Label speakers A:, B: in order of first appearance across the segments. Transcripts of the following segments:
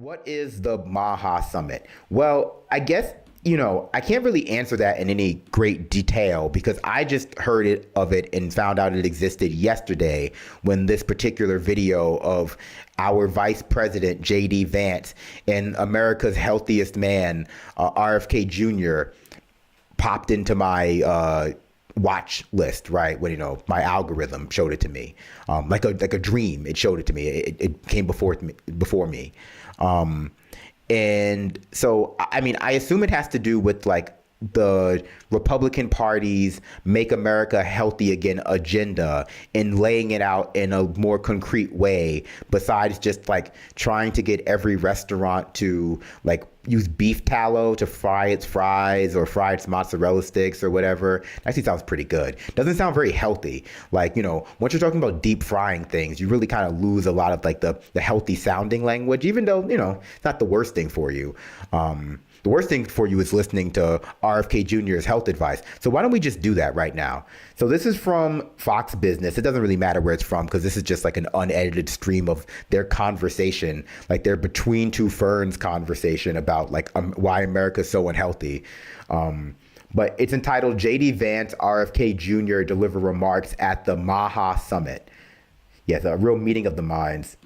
A: What is the MAHA summit? Well, I guess, I can't really answer that in any great detail because I just heard of it and found out it existed yesterday when this particular video of our Vice President, J.D. Vance, and America's healthiest man, RFK Jr., popped into my watch list, right? When, my algorithm showed it to me, like a dream. It showed it to me. It came before me. And so, I mean, I assume it has to do with like the Republican Party's Make America Healthy Again agenda and laying it out in a more concrete way, besides just like trying to get every restaurant to like use beef tallow to fry its fries or fry its mozzarella sticks or whatever. Actually sounds pretty good. Doesn't sound very healthy. Like, once you're talking about deep frying things, you really kind of lose a lot of like the healthy sounding language, even though, it's not the worst thing for you. The worst thing for you is listening to RFK Jr.'s health advice. So why don't we just do that right now? So this is from Fox Business. It doesn't really matter where it's from because this is just like an unedited stream of their conversation, like their Between Two Ferns conversation about like why America's so unhealthy. But it's entitled J.D. Vance, RFK Jr. deliver remarks at the MAHA summit. Yes, a real meeting of the minds.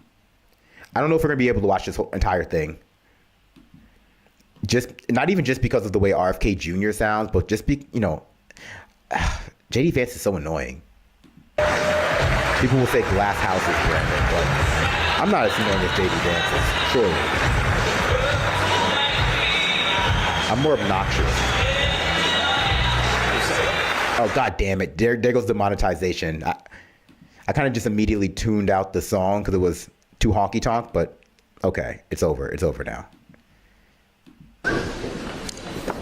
A: I don't know if we're going to be able to watch this whole entire thing. Just not even just because of the way RFK Jr. sounds, but just JD Vance is so annoying. People will say glass houses, Brandon, but I'm not as annoying as JD Vance is, surely. I'm more obnoxious. Oh, God damn it. There goes the monetization. I kind of just immediately tuned out the song because it was too honky tonk, but okay, it's over. It's over now.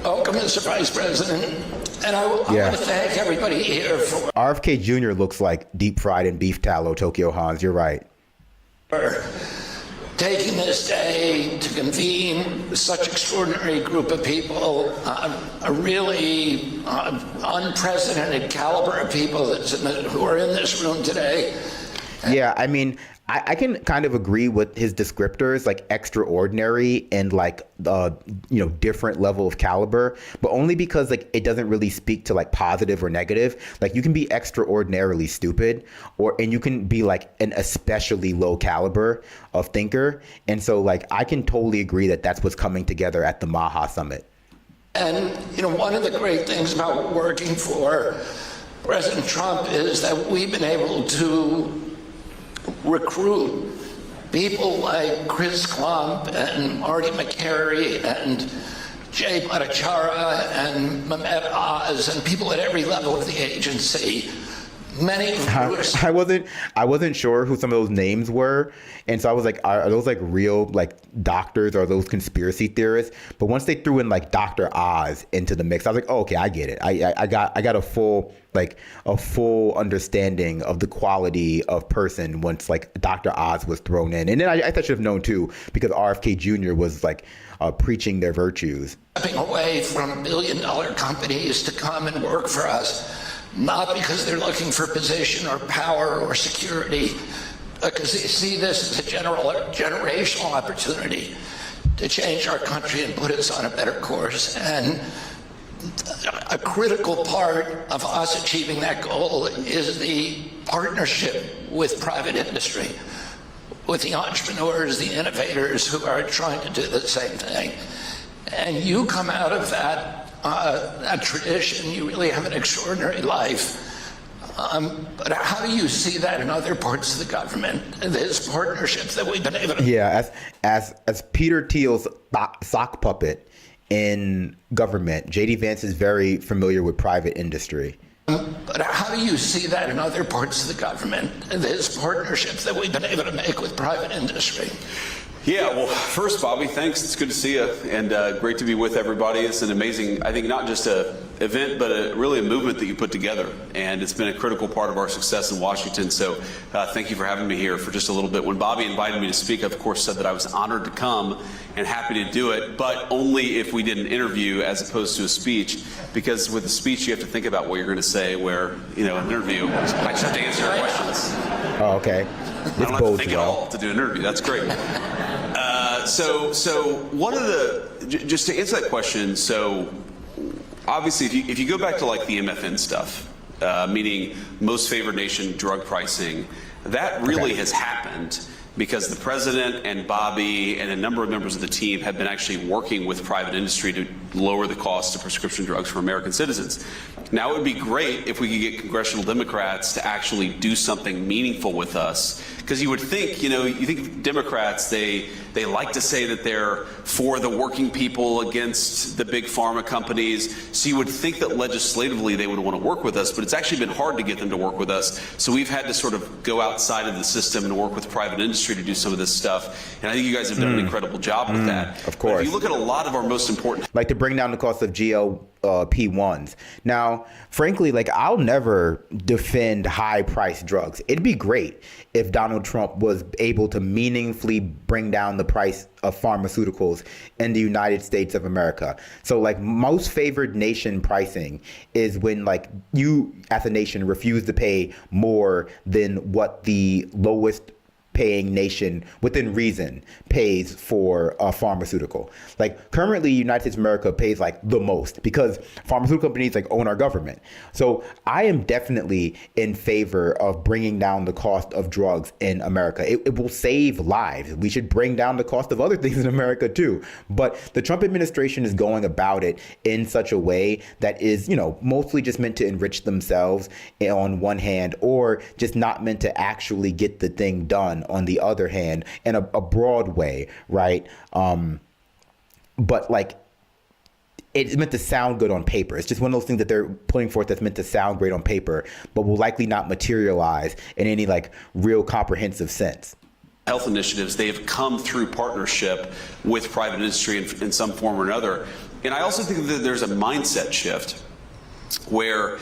B: Welcome, Mr. Vice President, and I want to thank everybody here for
A: RFK Jr. looks like deep fried in beef tallow, Tokyo Hans. You're right.
B: For taking this day to convene such extraordinary group of people, a really unprecedented caliber of people who are in this room today.
A: Yeah, I mean, I can kind of agree with his descriptors, like extraordinary and like different level of caliber, but only because like it doesn't really speak to like positive or negative. Like you can be extraordinarily stupid, and you can be like an especially low caliber of thinker. And so like I can totally agree that that's what's coming together at the MAHA summit.
B: And one of the great things about working for President Trump is that we've been able to recruit people like Chris Klump and Marty McCary and Jay Bhattacharya and Mehmet Oz and people at every level of the agency. Many of
A: I wasn't sure who some of those names were, and so I was like, are those like real like doctors or are those conspiracy theorists? But once they threw in like Dr. Oz into the mix, I was like, oh, okay, I get it. I got a full understanding of the quality of person once like Dr. Oz was thrown in, and then I should have known too because RFK Jr. was like preaching their virtues.
B: Stepping away from billion-dollar companies to come and work for us. Not because they're looking for position or power or security, because they see this as a generational opportunity to change our country and put us on a better course. And a critical part of us achieving that goal is the partnership with private industry, with the entrepreneurs, the innovators who are trying to do the same thing. And you come out of that tradition. You really have an extraordinary life. But how do you see that in other parts of the government? This partnership that we've been able to...
A: Yeah, as Peter Thiel's sock puppet in government, J.D. Vance is very familiar with private industry.
B: But how do you see that in other parts of the government? This partnership that we've been able to make with private industry?
C: Yeah, well, first, Bobby, thanks. It's good to see you, and great to be with everybody. It's an amazing, I think, not just a event, but really a movement that you put together, and it's been a critical part of our success in Washington. So thank you for having me here for just a little bit. When Bobby invited me to speak, I, of course, said that I was honored to come and happy to do it, but only if we did an interview as opposed to a speech, because with a speech, you have to think about what you're going to say, where, an interview, I just have to answer your questions.
A: Oh, okay.
C: I don't have to think at all to do an interview. That's great. So one of just to answer that question, so obviously if you go back to like the MFN stuff, meaning most favored nation drug pricing, that really has happened because the president and Bobby and a number of members of the team have been actually working with private industry to lower the cost of prescription drugs for American citizens. Now, it would be great if we could get congressional Democrats to actually do something meaningful with us, because you would think, you think Democrats, they like to say that they're for the working people against the big pharma companies. So you would think that legislatively they would want to work with us, but it's actually been hard to get them to work with us. So we've had to sort of go outside of the system and work with private industry to do some of this stuff. And I think you guys have done an incredible job with that.
A: Of course.
C: But if you look at a lot of our most important,
A: like to bring down the cost of GLP-1s. Now, frankly, like I'll never defend high-priced drugs. It'd be great if Donald Trump was able to meaningfully bring down the price of pharmaceuticals in the United States of America. So like most favored nation pricing is when like you as a nation refuse to pay more than what the lowest paying nation within reason pays for a pharmaceutical. Like currently United States of America pays like the most because pharmaceutical companies like own our government. So I am definitely in favor of bringing down the cost of drugs in America. It will save lives. We should bring down the cost of other things in America too. But the Trump administration is going about it in such a way that is, mostly just meant to enrich themselves on one hand, or just not meant to actually get the thing done on the other hand, in a broad way, right? But like, it's meant to sound good on paper. It's just one of those things that they're putting forth that's meant to sound great on paper, but will likely not materialize in any like real comprehensive sense.
C: Health initiatives, they've come through partnership with private industry in some form or another. And I also think that there's a mindset shift where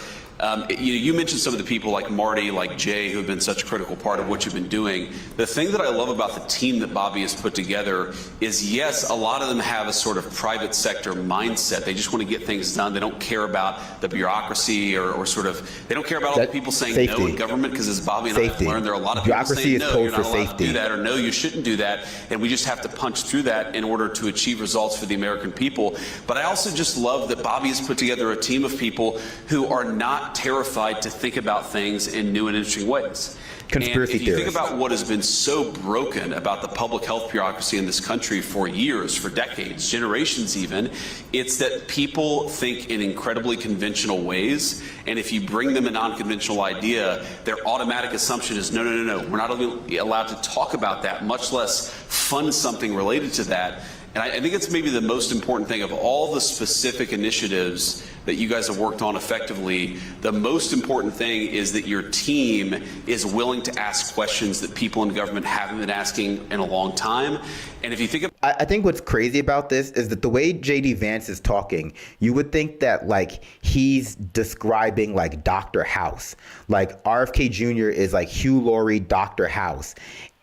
C: you mentioned some of the people like Marty, like Jay, who have been such a critical part of what you've been doing. The thing that I love about the team that Bobby has put together is, yes, a lot of them have a sort of private sector mindset. They just want to get things done. They don't care about the bureaucracy or sort of, they don't care about all the people saying no in government, because as Bobby and I have learned, there are a lot of people saying no, you're not allowed to do that, or no, you shouldn't do that. And we just have to punch through that in order to achieve results for the American people. But I also just love that Bobby has put together a team of people who are not terrified to think about things in new and interesting ways.
A: Conspiracy
C: and if you
A: theorists.
C: think about what has been so broken about the public health bureaucracy in this country for years, for decades, generations even, it's that people think in incredibly conventional ways. And if you bring them a non-conventional idea, their automatic assumption is, no, we're not allowed to talk about that, much less fund something related to that. And I think it's maybe the most important thing of all the specific initiatives that you guys have worked on effectively. The most important thing is that your team is willing to ask questions that people in government haven't been asking in a long time. And if you think of,
A: I think what's crazy about this is that the way JD Vance is talking, you would think that like he's describing like Dr. House, like RFK Jr. is like Hugh Laurie, Dr. House.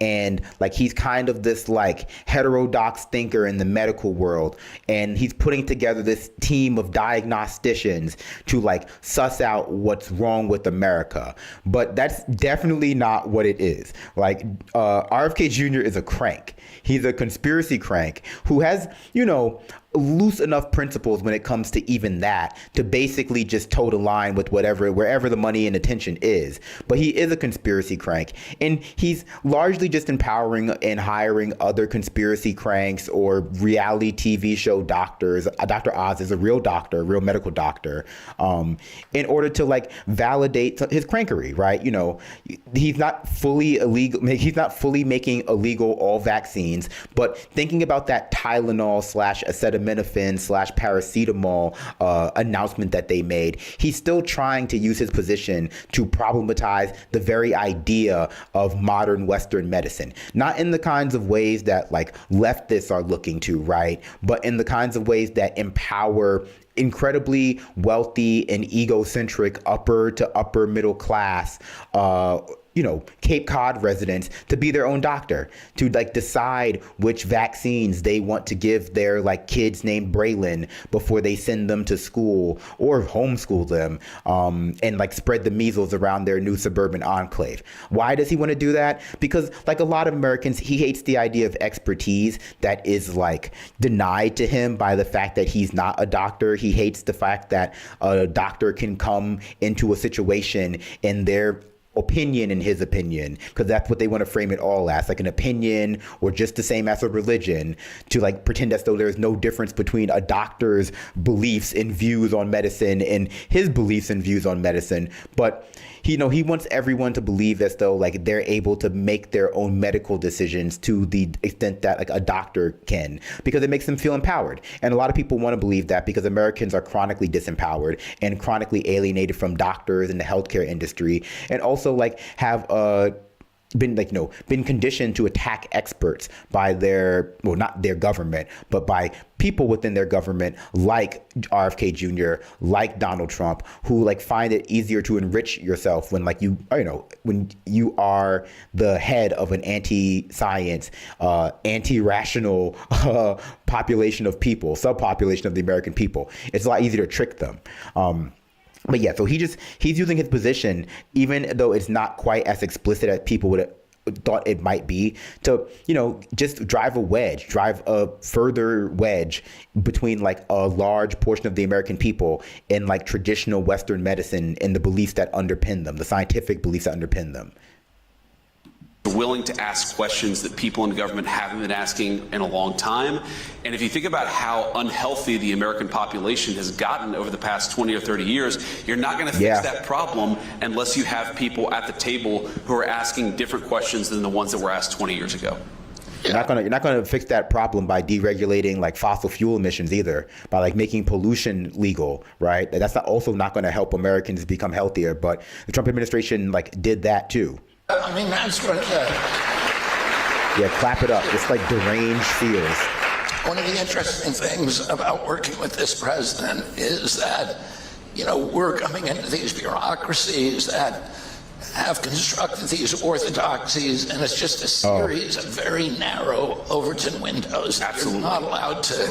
A: And like he's kind of this like heterodox thinker in the medical world, and he's putting together this team of diagnosticians to like suss out what's wrong with America. But that's definitely not what it is. Like RFK Jr. is a crank. He's a conspiracy crank who has, loose enough principles when it comes to even that to basically just toe the line with wherever the money and attention is. But he is a conspiracy crank, and he's largely just empowering and hiring other conspiracy cranks or reality TV show doctors. Dr. Oz is a real doctor, a real medical doctor, in order to like validate his crankery, right? He's not fully illegal. He's not fully making illegal all vaccines, but thinking about that Tylenol / acetaminophen / paracetamol announcement that they made, he's still trying to use his position to problematize the very idea of modern Western medicine. Not in the kinds of ways that like leftists are looking to, right? But in the kinds of ways that empower incredibly wealthy and egocentric upper to upper middle class Cape Cod residents to be their own doctor, to like decide which vaccines they want to give their like kids named Braylon before they send them to school or homeschool them, and like spread the measles around their new suburban enclave. Why does he want to do that? Because like a lot of Americans, he hates the idea of expertise that is like denied to him by the fact that he's not a doctor. He hates the fact that a doctor can come into a situation in their opinion, in his opinion, because that's what they want to frame it all as, like an opinion or just the same as a religion, to like pretend as though there's no difference between a doctor's beliefs and views on medicine and his beliefs and views on medicine. But he wants everyone to believe as though like they're able to make their own medical decisions to the extent that like a doctor can, because it makes them feel empowered. And a lot of people want to believe that because Americans are chronically disempowered and chronically alienated from doctors and the healthcare industry, and also like have been conditioned to attack experts by not their government, but by people within their government like RFK Jr., like Donald Trump, who like find it easier to enrich yourself when like when you are the head of an anti-science, anti-rational population of people, subpopulation of the American people. It's a lot easier to trick them. But yeah, so he's using his position, even though it's not quite as explicit as people would have thought it might be, to, just drive a further wedge between like a large portion of the American people and like traditional Western medicine and the beliefs that underpin them, the scientific beliefs that underpin them.
C: Willing to ask questions that people in government haven't been asking in a long time. And if you think about how unhealthy the American population has gotten over the past 20 or 30 years, you're not going to fix that problem unless you have people at the table who are asking different questions than the ones that were asked 20 years ago.
A: You're not gonna fix that problem by deregulating like fossil fuel emissions either, by like making pollution legal, right? That's also not going to help Americans become healthier. But the Trump administration like did that too.
B: I mean, that's what
A: clap it up. It's like deranged feels.
B: one of the interesting things about working with this president is that, we're coming into these bureaucracies that have constructed these orthodoxies, and it's just a series of very narrow Overton windows.
C: Absolutely.
B: You're not allowed to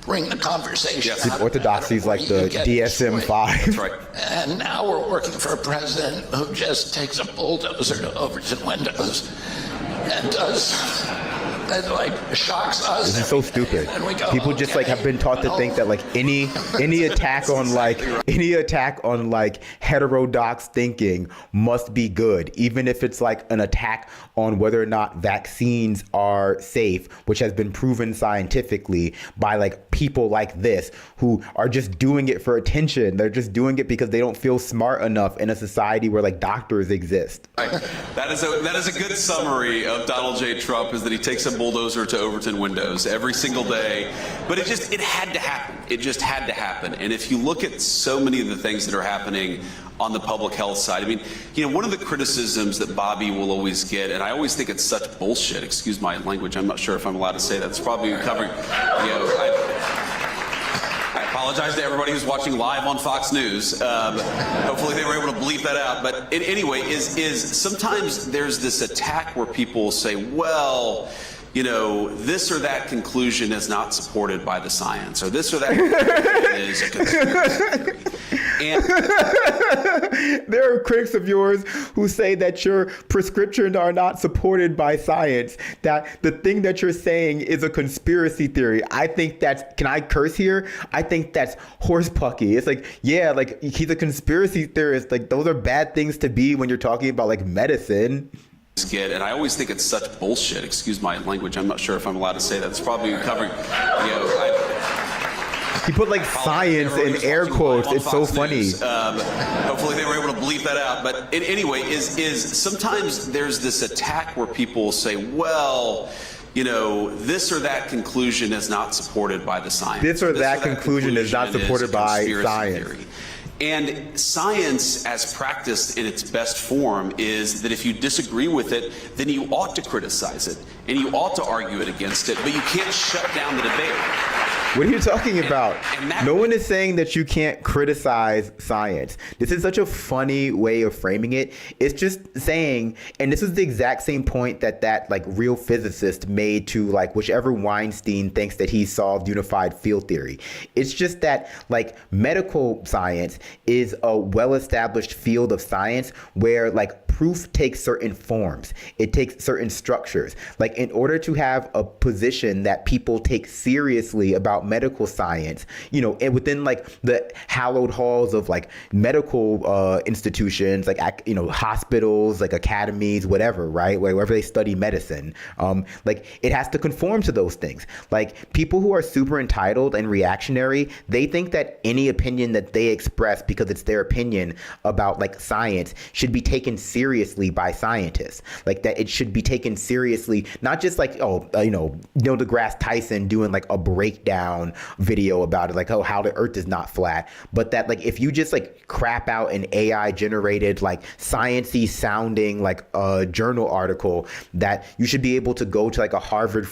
B: bring the conversation.
C: Yes.
B: Out
A: Orthodoxies like the DSM-5.
C: That's right.
B: And now we're working for a president who just takes a bulldozer to Overton windows and does, that like shocks us.
A: This is so stupid. People just like have been taught to think that like any attack on heterodox thinking must be good, even if it's like an attack on whether or not vaccines are safe, which has been proven scientifically by like people like this who are just doing it for attention. They're just doing it because they don't feel smart enough in a society where like doctors exist.
C: Right. That is a good summary of Donald J. Trump, is that he takes a bulldozer to Overton windows every single day. But it had to happen. It just had to happen. And if you look at so many of the things that are happening on the public health side, I mean, one of the criticisms that Bobby will always get, and I always think it's such bullshit, excuse my language, I'm not sure if I'm allowed to say that. It's probably covering, I apologize to everybody who's watching live on Fox News. Hopefully they were able to bleep that out. But anyway, is sometimes there's this attack where people say, well, this or that conclusion is not supported by the science, or this or that conclusion is a conspiracy theory. And
A: there are critics of yours who say that your prescriptions are not supported by science, that the thing that you're saying is a conspiracy theory. I think can I curse here? I think that's horsepucky. It's like, yeah, like he's a conspiracy theorist. Like those are bad things to be when you're talking about like medicine.
C: And I always think it's such bullshit, excuse my language, I'm not sure if I'm allowed to say that. It's probably covering,
A: He put like science in air quotes. It's so funny.
C: Hopefully they were able to bleep that out. But anyway, is sometimes there's this attack where people say, well, this or that conclusion is not supported by the science.
A: This or that conclusion is not supported by science.
C: Theory. And science, as practiced in its best form, is that if you disagree with it, then you ought to criticize it, and you ought to argue it against it, but you can't shut down the debate.
A: What are you talking about?
C: And that-
A: No one is saying that you can't criticize science. This is such a funny way of framing it. It's just saying, and this is the exact same point that like real physicist made to like whichever Weinstein thinks that he solved unified field theory. It's just that like medical science is a well-established field of science where like proof takes certain forms. It takes certain structures. Like in order to have a position that people take seriously about medical science, you know, and within like the hallowed halls of like medical institutions, like, you know, hospitals, like academies, whatever, right? Wherever they study medicine, like it has to conform to those things. Like people who are super entitled and reactionary, they think that any opinion that they express because it's their opinion about like science should be taken seriously by scientists. Like that it should be taken seriously, not just like, you know, Neil deGrasse Tyson doing like a breakdown video about it, like, oh, how the earth is not flat, but that like if you just like crap out an AI generated like sciencey sounding like a journal article, that you should be able to go to like a Harvard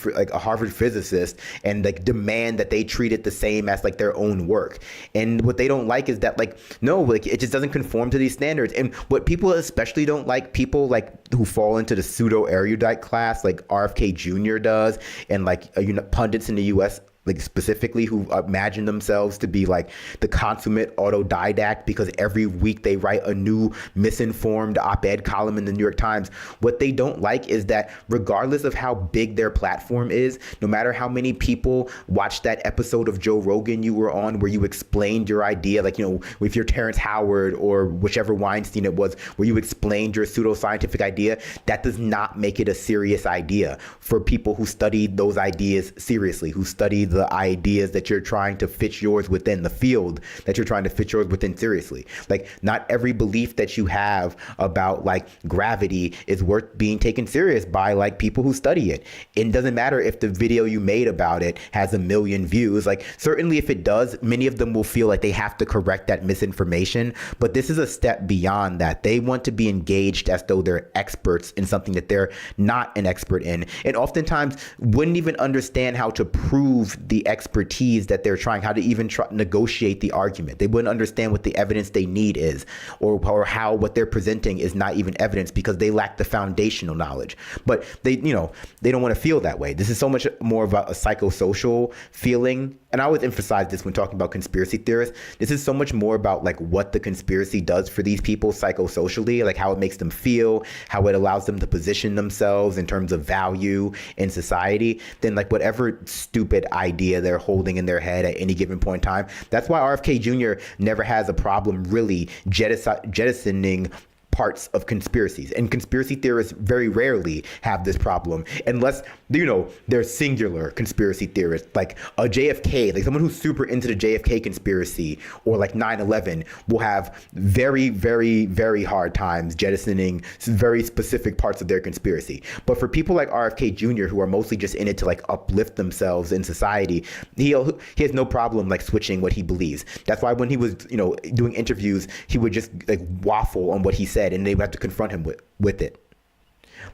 A: physicist and like demand that they treat it the same as like their own work. And what they don't like is that like, no, like it just doesn't conform to these standards. And what people especially don't like, people like who fall into the pseudo erudite class like RFK Jr. does, and like you know, pundits in the US like specifically who imagine themselves to be like the consummate autodidact because every week they write a new misinformed op-ed column in the New York Times. What they don't like is that regardless of how big their platform is, no matter how many people watch that episode of Joe Rogan you were on where you explained your idea, like, you know, if you're Terrence Howard or whichever Weinstein it was, where you explained your pseudoscientific idea, that does not make it a serious idea for people who study those ideas seriously, who study the ideas that you're trying to fit yours within, the field that you're trying to fit yours within seriously. Like not every belief that you have about like gravity is worth being taken serious by like people who study it. It doesn't matter if the video you made about it has 1 million views. Like certainly if it does, many of them will feel like they have to correct that misinformation, but this is a step beyond that. They want to be engaged as though they're experts in something that they're not an expert in, and oftentimes wouldn't even understand how to prove the expertise that they're trying, how to even negotiate the argument. They wouldn't understand what the evidence they need is, or how what they're presenting is not even evidence because they lack the foundational knowledge. But they, you know, they don't want to feel that way. This is so much more about a psychosocial feeling. And I always emphasize this when talking about conspiracy theorists. This is so much more about like what the conspiracy does for these people psychosocially, like how it makes them feel, how it allows them to position themselves in terms of value in society, than like whatever stupid idea they're holding in their head at any given point in time. That's why RFK Jr. never has a problem really jettisoning parts of conspiracies, and conspiracy theorists very rarely have this problem unless, you know, they're singular conspiracy theorists like a JFK, like someone who's super into the JFK conspiracy or like 9/11 will have very, very, very hard times jettisoning very specific parts of their conspiracy. But for people like RFK Jr. who are mostly just in it to like uplift themselves in society, he has no problem like switching what he believes. That's why when he was, you know, doing interviews, he would just like waffle on what he said, and they would have to confront him with it,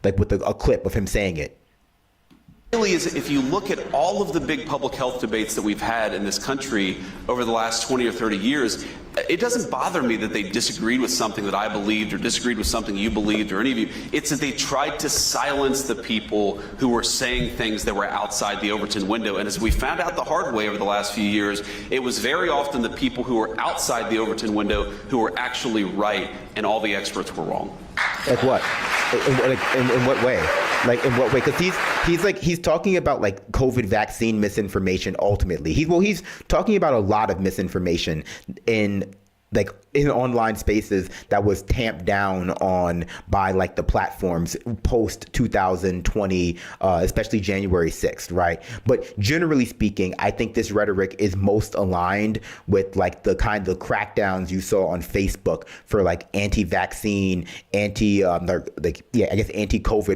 A: like with a clip of him saying it.
C: Really is, if you look at all of the big public health debates that we've had in this country over the last 20 or 30 years, it doesn't bother me that they disagreed with something that I believed or disagreed with something you believed or any of you. It's that they tried to silence the people who were saying things that were outside the Overton window. And as we found out the hard way over the last few years, it was very often the people who were outside the Overton window who were actually right and all the experts were wrong.
A: Like what? In what way? Like in what way? Because he's talking about like COVID vaccine misinformation. Ultimately, he's talking about a lot of misinformation in online spaces that was tamped down on by like the platforms post 2020, especially January 6th, right? But generally speaking, I think this rhetoric is most aligned with like the kind of crackdowns you saw on Facebook for like anti-vaccine, anti-COVID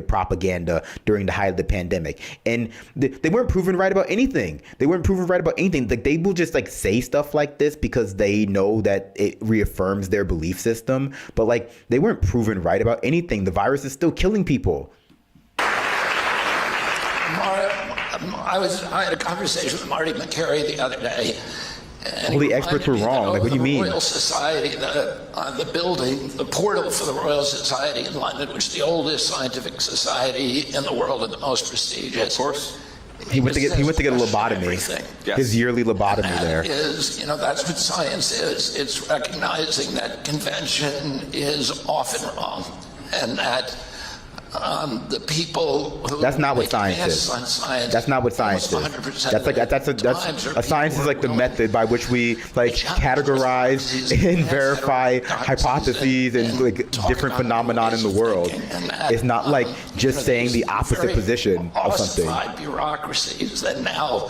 A: propaganda during the height of the pandemic. And they weren't proven right about anything. Like they will just like say stuff like this because they know that it reaffirms their belief system, but like they weren't proven right about anything. The virus is still killing people.
B: I had a conversation with Marty McCary the other day.
A: All the experts were wrong. Like, what do you mean?
B: The Royal Society, the building, the portal for the Royal Society in London, which is the oldest scientific society in the world and the most prestigious.
C: Of course.
A: He went to get a lobotomy.
C: Yes.
A: His yearly lobotomy there.
B: That's what science is. It's recognizing that convention is often wrong, and that the people who
A: that's not what science is. That's not what science is. A science is like the method by which we like categorize and verify hypotheses and like different phenomenon in the world. It's not like just saying the opposite position of something.
B: Bureaucracies that now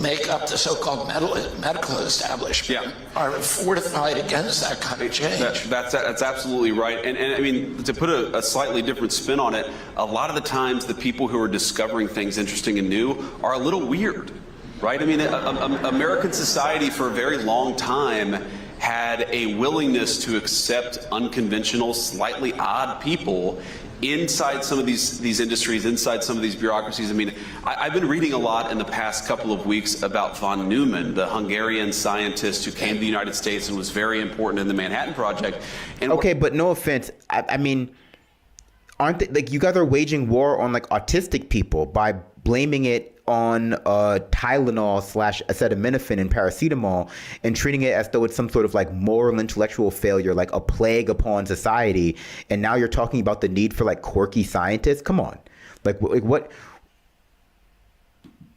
B: make up the so-called medical establishment are fortified against that kind of change.
C: That's absolutely right. And I mean, to put a slightly different spin on it, a lot of the times the people who are discovering things interesting and new are a little weird, right? I mean, American society for a very long time had a willingness to accept unconventional, slightly odd people inside some of these industries, inside some of these bureaucracies. I mean, I've been reading a lot in the past couple of weeks about von Neumann, the Hungarian scientist who came to the United States and was very important in the Manhattan Project. And
A: okay, but no offense. I mean, aren't they, like, you guys are waging war on like autistic people by blaming it on Tylenol / acetaminophen and paracetamol and treating it as though it's some sort of like moral intellectual failure, like a plague upon society. And now you're talking about the need for like quirky scientists. Come on, like what?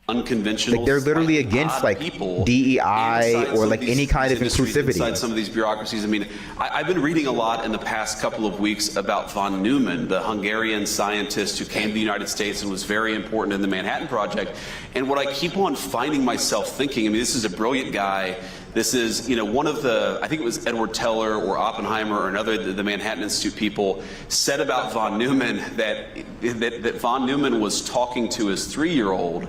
C: Unconventional.
A: Like they're literally against like DEI or like any kind of inclusivity
C: inside some of these bureaucracies. I mean, I've been reading a lot in the past couple of weeks about von Neumann, the Hungarian scientist who came to the United States and was very important in the Manhattan Project. And what I keep on finding myself thinking, I mean, this is a brilliant guy. This is, one of the, I think it was Edward Teller or Oppenheimer or another, the Manhattan Institute people said about von Neumann that von Neumann was talking to his 3-year-old.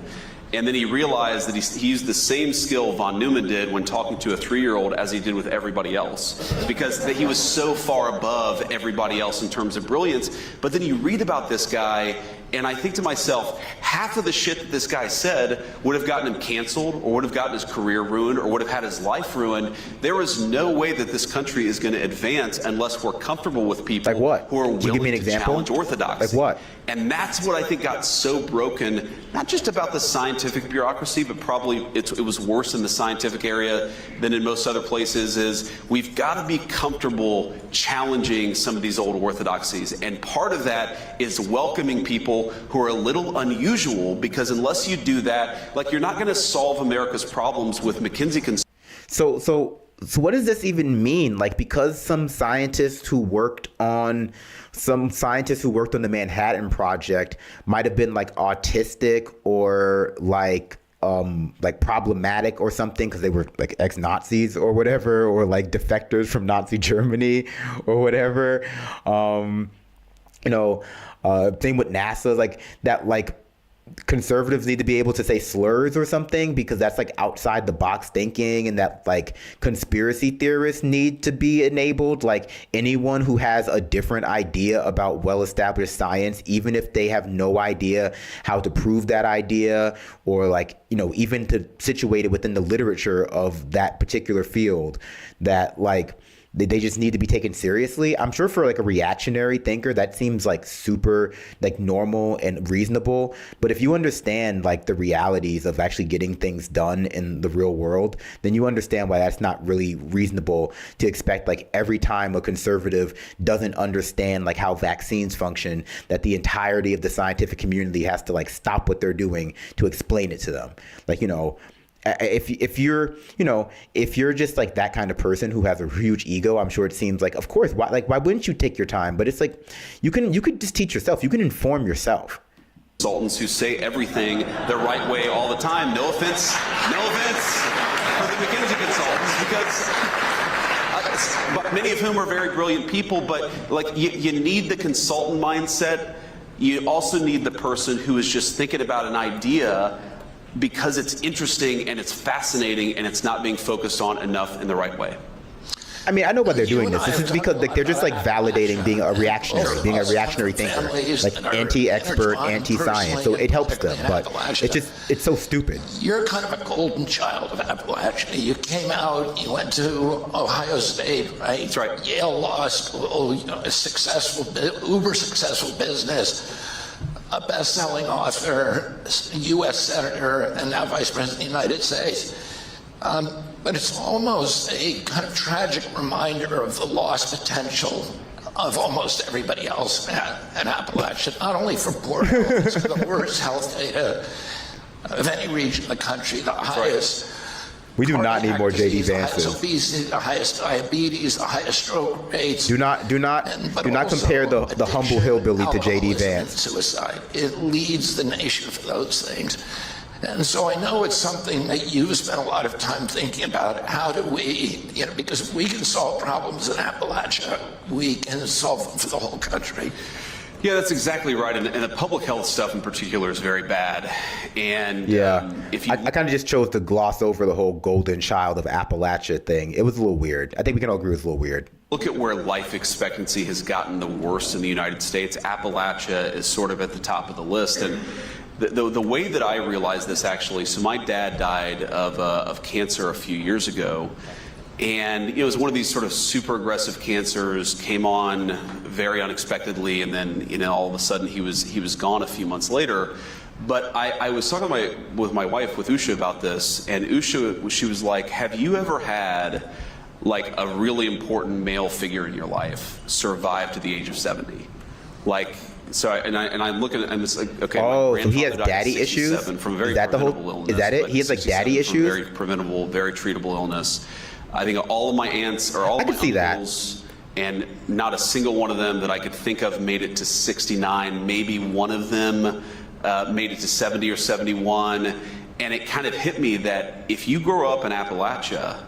C: And then he realized that he used the same skill von Neumann did when talking to a 3-year-old as he did with everybody else, because he was so far above everybody else in terms of brilliance. But then you read about this guy, and I think to myself, half of the shit that this guy said would have gotten him canceled or would have gotten his career ruined or would have had his life ruined. There is no way that this country is going to advance unless we're comfortable with people
A: like what?
C: Who are willing to challenge orthodoxy.
A: Like what?
C: And that's what I think got so broken, not just about the scientific bureaucracy, but probably it was worse in the scientific area than in most other places, is we've got to be comfortable challenging some of these old orthodoxies. And part of that is welcoming people who are a little unusual, because unless you do that, like, you're not going to solve America's problems with McKinsey.
A: So what does this even mean? Like, because some scientists who worked on the Manhattan Project might have been like autistic or like problematic or something because they were like ex-Nazis or whatever, or like defectors from Nazi Germany or whatever. Thing with NASA, like that, like conservatives need to be able to say slurs or something because that's like outside the box thinking, and that like conspiracy theorists need to be enabled. Like anyone who has a different idea about well-established science, even if they have no idea how to prove that idea, or like, even to situate it within the literature of that particular field, that like they just need to be taken seriously. I'm sure for like a reactionary thinker, that seems like super like normal and reasonable. But if you understand like the realities of actually getting things done in the real world, then you understand why that's not really reasonable to expect like every time a conservative doesn't understand like how vaccines function, that the entirety of the scientific community has to like stop what they're doing to explain it to them. Like, if you're just like that kind of person who has a huge ego, I'm sure it seems like, of course, why wouldn't you take your time? But it's like, you could just teach yourself. You can inform yourself.
C: Consultants who say everything the right way all the time. No offense for the McKinsey consultants, because many of whom are very brilliant people, but like you need the consultant mindset. You also need the person who is just thinking about an idea because it's interesting and it's fascinating and it's not being focused on enough in the right way.
A: I mean, I know why they're doing this. This is because like they're just like validating being a reactionary thinker, like anti-expert, anti-science. So it helps them, but it's so stupid.
B: You're kind of a golden child of Appalachia. You came out, you went to Ohio State, right?
C: That's right.
B: Yale Law School, a successful, uber successful business, a best-selling author, U.S. Senator, and now Vice President of the United States. But it's almost a kind of tragic reminder of the lost potential of almost everybody else in Appalachia, not only for poor health, it's the worst health data of any region of the country, the highest.
A: We do not need more J.D.
B: Vances. The highest
A: Vances.
B: obesity, the highest diabetes, the highest stroke rates.
A: Do not compare the humble hillbilly to J.D. Vance.
B: Suicide. It leads the nation for those things. And so I know it's something that you've spent a lot of time thinking about. How do we, because if we can solve problems in Appalachia, we can solve them for the whole country.
C: Yeah, that's exactly right. And the public health stuff in particular is very bad. And if you,
A: I kind of just chose to gloss over the whole golden child of Appalachia thing. It was a little weird. I think we can all agree it was a little weird.
C: Look at where life expectancy has gotten the worst in the United States. Appalachia is sort of at the top of the list. And the way that I realized this, actually, so my dad died of cancer a few years ago. And it was one of these sort of super aggressive cancers, came on very unexpectedly, and then all of a sudden he was gone a few months later. But I was talking with my wife, with Usha, about this, and Usha, she was like, "Have you ever had like a really important male figure in your life survive to the age of 70?" Like, so I'm looking at, and it's like, okay.
A: Oh, so he has daddy issues?
C: From a very
A: is that the whole?
C: illness,
A: Is that it? He has like daddy issues.
C: Very preventable, very treatable illness. I think all of my aunts, or all of my uncles, and not a single one of them that I could think of made it to 69. Maybe one of them made it to 70 or 71. And it kind of hit me that if you grow up in Appalachia,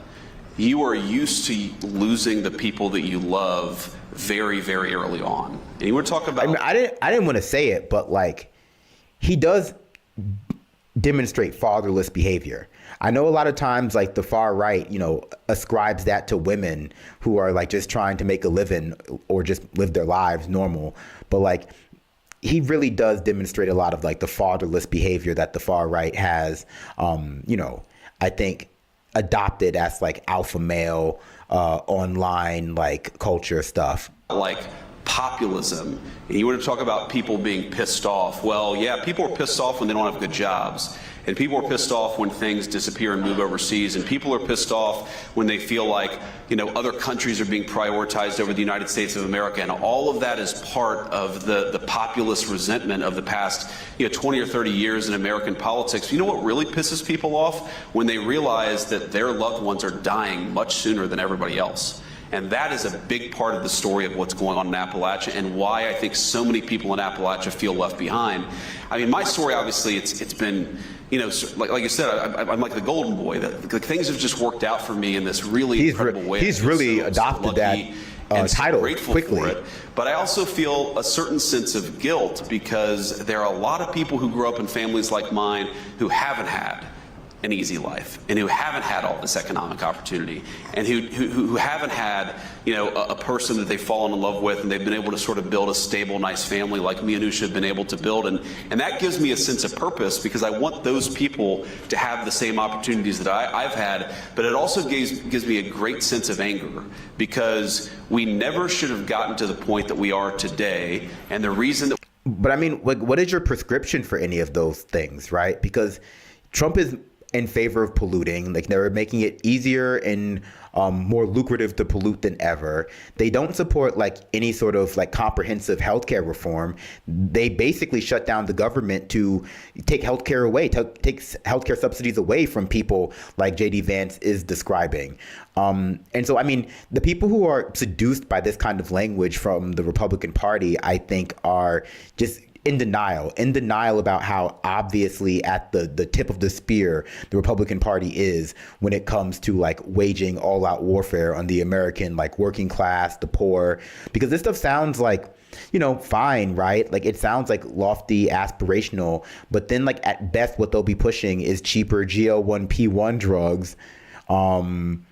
C: you are used to losing the people that you love very, very early on. And you were talking about.
A: I mean, I didn't want to say it, but like, he does demonstrate fatherless behavior. I know a lot of times, like, the far right, ascribes that to women who are like just trying to make a living or just live their lives normal. But like, he really does demonstrate a lot of like the fatherless behavior that the far right has, I think adopted as like alpha male, online like culture stuff.
C: Like populism, and you want to talk about people being pissed off. Well, yeah, people are pissed off when they don't have good jobs. And people are pissed off when things disappear and move overseas. And people are pissed off when they feel like, other countries are being prioritized over the United States of America. And all of that is part of the populist resentment of the past 20 or 30 years in American politics. You know what really pisses people off? When they realize that their loved ones are dying much sooner than everybody else. And that is a big part of the story of what's going on in Appalachia and why I think so many people in Appalachia feel left behind. I mean, my story, obviously, it's been, like you said, I'm like the golden boy. That things have just worked out for me in this really incredible way.
A: He's really adopted that title quickly.
C: For it. But I also feel a certain sense of guilt because there are a lot of people who grew up in families like mine who haven't had an easy life and who haven't had all this economic opportunity and who haven't had a person that they've fallen in love with and they've been able to sort of build a stable, nice family like me and Usha have been able to build, and that gives me a sense of purpose because I want those people to have the same opportunities that I've had. But it also gives me a great sense of anger because we never should have gotten to the point that we are today, and the reason that.
A: But I mean, what is your prescription for any of those things, right? Because Trump is in favor of polluting. Like, they're making it easier and more lucrative to pollute than ever. They don't support like any sort of like comprehensive healthcare reform. They basically shut down the government to take healthcare away, take healthcare subsidies away from people like J.D. Vance is describing. And so, I mean, the people who are seduced by this kind of language from the Republican Party, I think, are just in denial about how obviously at the tip of the spear the Republican Party is when it comes to like waging all-out warfare on the American like working class, the poor, because this stuff sounds like, fine, right? Like, it sounds like lofty, aspirational, but then like at best what they'll be pushing is cheaper GL1P1 drugs, and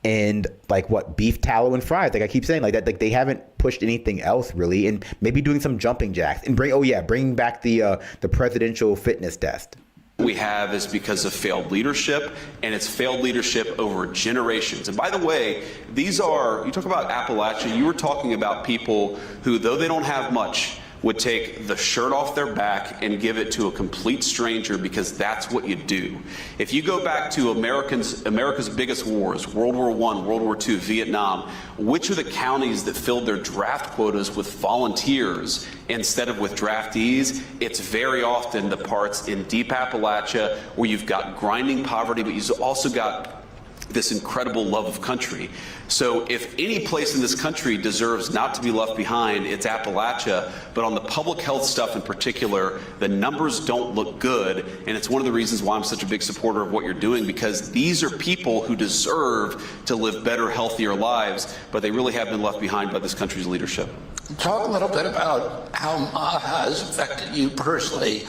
A: and like what, beef tallow and fries. Like I keep saying, like that, like they haven't pushed anything else really, and maybe doing some jumping jacks and bringing back the presidential fitness test.
C: We have is because of failed leadership, and it's failed leadership over generations. And by the way, you talk about Appalachia, you were talking about people who, though they don't have much, would take the shirt off their back and give it to a complete stranger because that's what you do. If you go back to America's biggest wars, World War I, World War II, Vietnam, which are the counties that filled their draft quotas with volunteers instead of with draftees? It's very often the parts in deep Appalachia where you've got grinding poverty, but you've also got this incredible love of country. So if any place in this country deserves not to be left behind, it's Appalachia. But on the public health stuff in particular, the numbers don't look good. And it's one of the reasons why I'm such a big supporter of what you're doing, because these are people who deserve to live better, healthier lives, but they really have been left behind by this country's leadership.
B: Talk a little bit about how MAHA has affected you personally.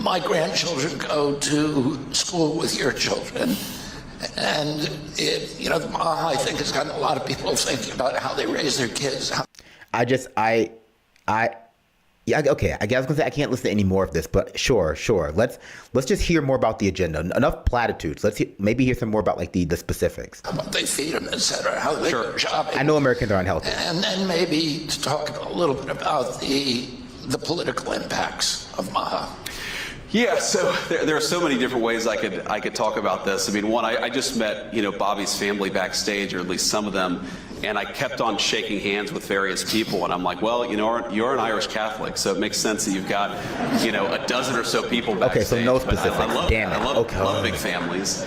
B: My grandchildren go to school with your children. And the MAHA, I think, has gotten a lot of people thinking about how they raise their kids.
A: Okay. I guess I was gonna say I can't listen to any more of this, but sure. Let's just hear more about the agenda. Enough platitudes. Maybe hear some more about like the specifics.
B: What they feed them, etc. How they go shopping.
A: I know Americans are unhealthy.
B: And then maybe to talk a little bit about the political impacts of MAHA.
C: Yeah, so there are so many different ways I could talk about this. I mean, one, I just met Bobby's family backstage, or at least some of them, and I kept on shaking hands with various people, and I'm like, well, you're an Irish Catholic, so it makes sense that you've got a dozen or so people backstage.
A: Okay, so no specifics.
C: I love big families.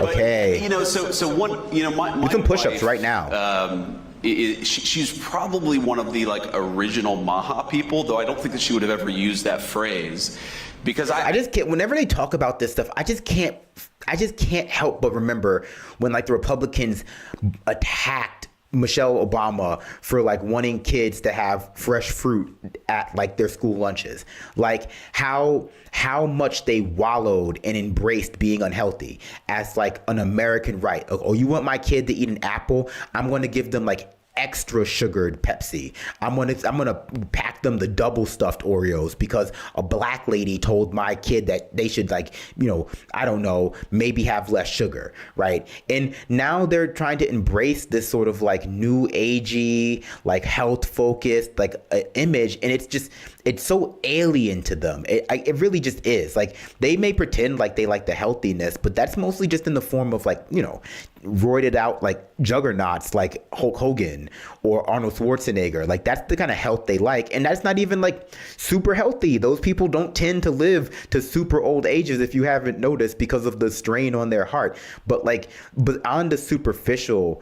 A: Okay.
C: But, so one, my
A: we can push-ups
C: wife,
A: right now.
C: She's probably one of the original MAHA people, though I don't think that she would have ever used that phrase. Because I just can't, whenever they talk about this stuff, I just can't help but remember when the Republicans attacked Michelle Obama for wanting kids to have fresh fruit at their school lunches. How much they wallowed and embraced being unhealthy as an American right. Oh, you want my kid to eat an apple? I'm going to give them extra sugared Pepsi. I'm gonna pack them the double stuffed Oreos because a black lady told my kid that they should I don't know, maybe have less sugar, right? And now they're trying to embrace this sort of new agey, health focused image, and it's so alien to them. It really just is. They may pretend they like the healthiness, but that's mostly just in the form of roided out juggernauts like Hulk Hogan or Arnold Schwarzenegger. That's the kind of health they like, and that's not even super healthy. Those people don't tend to live to super old ages, if you haven't noticed, because of the strain on their heart. But on the superficial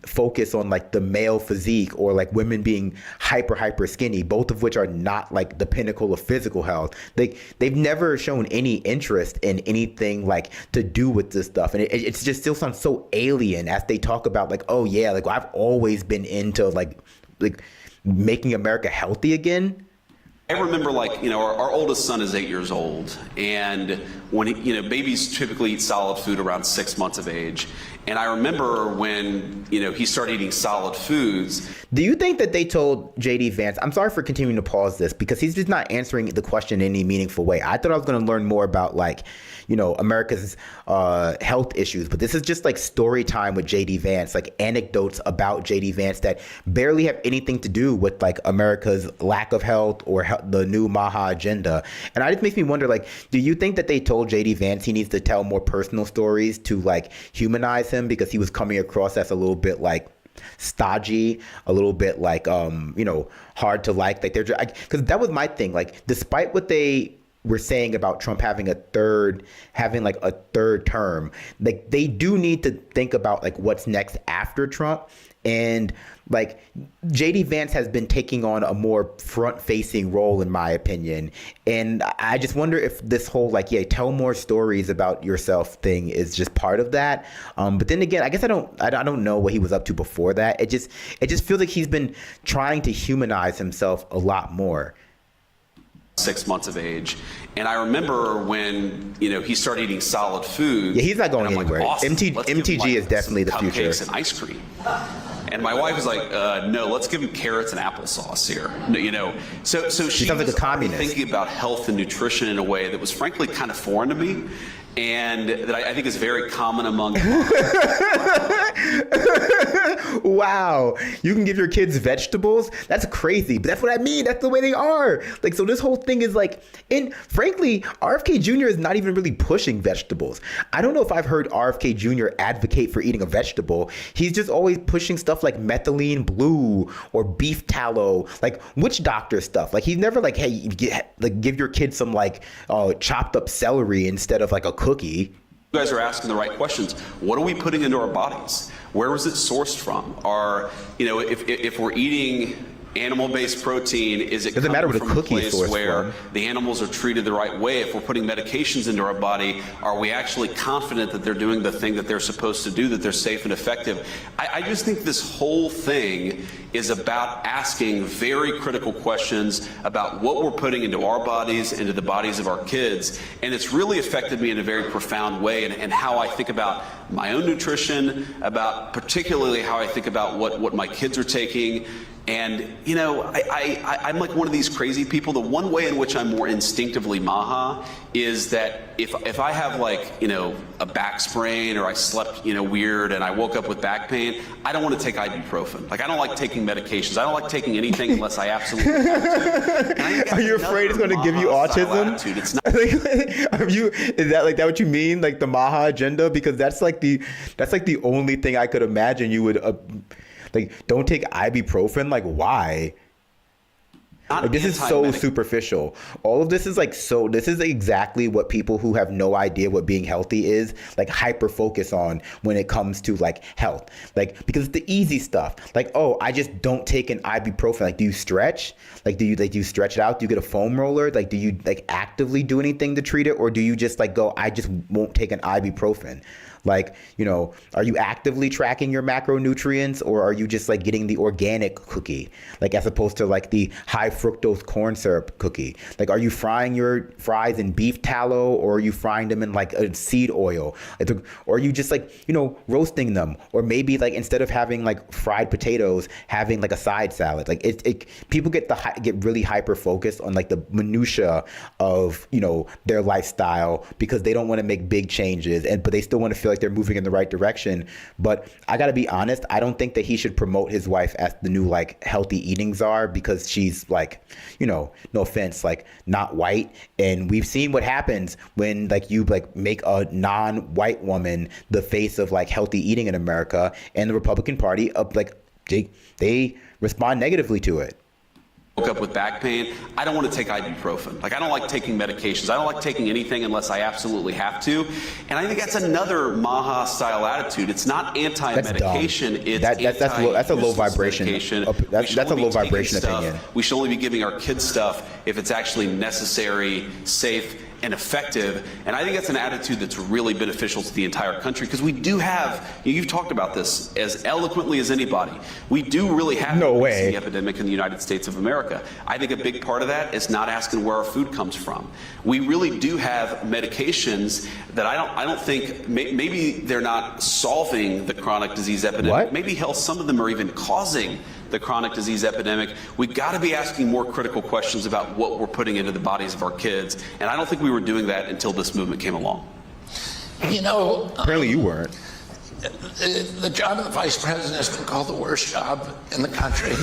C: focus on the male physique, or women being hyper skinny, both of which are not the pinnacle of physical health. They've never shown any interest in anything to do with this stuff, and it's just still sounds so alien as they talk about I've always been into making America healthy again. I remember our oldest son is 8 years old, and when babies typically eat solid food around 6 months of age. And I remember when, he started eating solid foods.
A: Do you think that they told J.D. Vance, I'm sorry for continuing to pause this because he's just not answering the question in any meaningful way. I thought I was going to learn more about America's health issues, but this is just story time with J.D. Vance, anecdotes about J.D. Vance that barely have anything to do with America's lack of health or the new MAHA agenda. And it just makes me wonder, do you think that they told J.D. Vance he needs to tell more personal stories to humanize him, because he was coming across as a little bit stodgy, a little bit hard to because that was my thing. Despite what they were saying about Trump having a third term, they do need to think about what's next after Trump. And J.D. Vance has been taking on a more front-facing role, in my opinion. And I just wonder if this whole tell more stories about yourself thing is just part of that. But then again, I guess I don't know what he was up to before that. It just feels like he's been trying to humanize himself a lot more.
C: 6 months of age. And I remember when, he started eating solid food.
A: Yeah, he's not going
C: and I'm
A: anywhere.
C: Like, awesome.
A: MTG is definitely the future.
C: Cupcakes and ice cream. And my wife was like, no, let's give him carrots and applesauce here. So she
A: sounds like a communist.
C: Thinking about health and nutrition in a way that was frankly kind of foreign to me. And that I think is very common among
A: Wow, you can give your kids vegetables? That's crazy, but that's what I mean. That's the way they are. Like, so this whole thing is like, and frankly, RFK Jr. is not even really pushing vegetables. I don't know if I've heard RFK Jr. advocate for eating a vegetable. He's just always pushing stuff like methylene blue or beef tallow, like witch doctor stuff. Like, he's never like, hey, give your kids some like chopped up celery instead of like a cookie.
C: You guys are asking the right questions. What are we putting into our bodies? Where was it sourced from? If we're eating animal-based protein, is it
A: doesn't matter what
C: coming
A: a
C: from a
A: cookie is
C: place
A: sourced
C: where
A: from.
C: the animals are treated the right way? If we're putting medications into our body, are we actually confident that they're doing the thing that they're supposed to do, that they're safe and effective? I just think this whole thing is about asking very critical questions about what we're putting into our bodies, into the bodies of our kids. And it's really affected me in a very profound way, and how I think about my own nutrition, about particularly how I think about what my kids are taking. And, I'm like one of these crazy people. The one way in which I'm more instinctively MAHA is that if I have a back sprain, or I slept, weird, and I woke up with back pain, I don't want to take ibuprofen. Like, I don't like taking medications. I don't like taking anything unless I absolutely have to.
A: Are you afraid it's going to give you autism?
C: It's not.
A: Is that what you mean? Like the MAHA agenda? Because that's like the only thing I could imagine you would, don't take ibuprofen. Like, why? Like, this is so superficial. All of this is this is exactly what people who have no idea what being healthy is, like, hyper focus on when it comes to like health. Like, because it's the easy stuff. Like, oh, I just don't take an ibuprofen. Like, do you stretch? Like, do you stretch it out? Do you get a foam roller? Like, do you actively do anything to treat it? Or do you just go, I just won't take an ibuprofen? Like, are you actively tracking your macronutrients, or are you just getting the organic cookie, as opposed to the high fructose corn syrup cookie? Like, are you frying your fries in beef tallow, or are you frying them in a seed oil? Or are you just roasting them? Or maybe instead of having fried potatoes, having a side salad? People get really hyper focused on the minutia of their lifestyle, because they don't want to make big changes, but they still want to feel like they're moving in the right direction. But I gotta be honest, I don't think that he should promote his wife as the new healthy eating czar, because she's no offense, not white. And we've seen what happens when you make a non-white woman the face of healthy eating in America, and the Republican Party they respond negatively to it.
C: Woke up with back pain, I don't want to take ibuprofen. I don't like taking medications. I don't like taking anything unless I absolutely have to. And I think that's another MAHA style attitude. It's not anti-medication.
A: That's a low vibration. That's a low vibration opinion.
C: We should only be giving our kids stuff if it's actually necessary, safe, and effective. And I think that's an attitude that's really beneficial to the entire country, because we do have, you've talked about this as eloquently as anybody, we do really have an obesity epidemic in the United States of America. I think a big part of that is not asking where our food comes from. We really do have medications that I don't think, maybe they're not solving the chronic disease epidemic.
A: What?
C: Maybe some of them are even causing the chronic disease epidemic. We've got to be asking more critical questions about what we're putting into the bodies of our kids. And I don't think we were doing that until this movement came along.
A: Apparently you weren't.
B: The job of the vice president has been called the worst job in the country.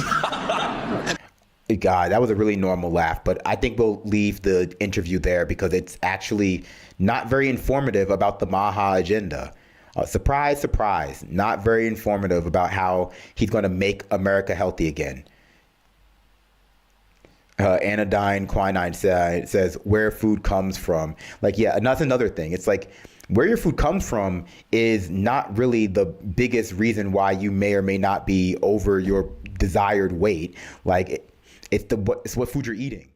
A: God, that was a really normal laugh, but I think we'll leave the interview there, because it's actually not very informative about the MAHA agenda. Surprise, surprise, not very informative about how he's going to make America healthy again. Anodyne Quinine says where food comes from. And that's another thing. It's where your food comes from is not really the biggest reason why you may or may not be over your desired weight. It's what food you're eating.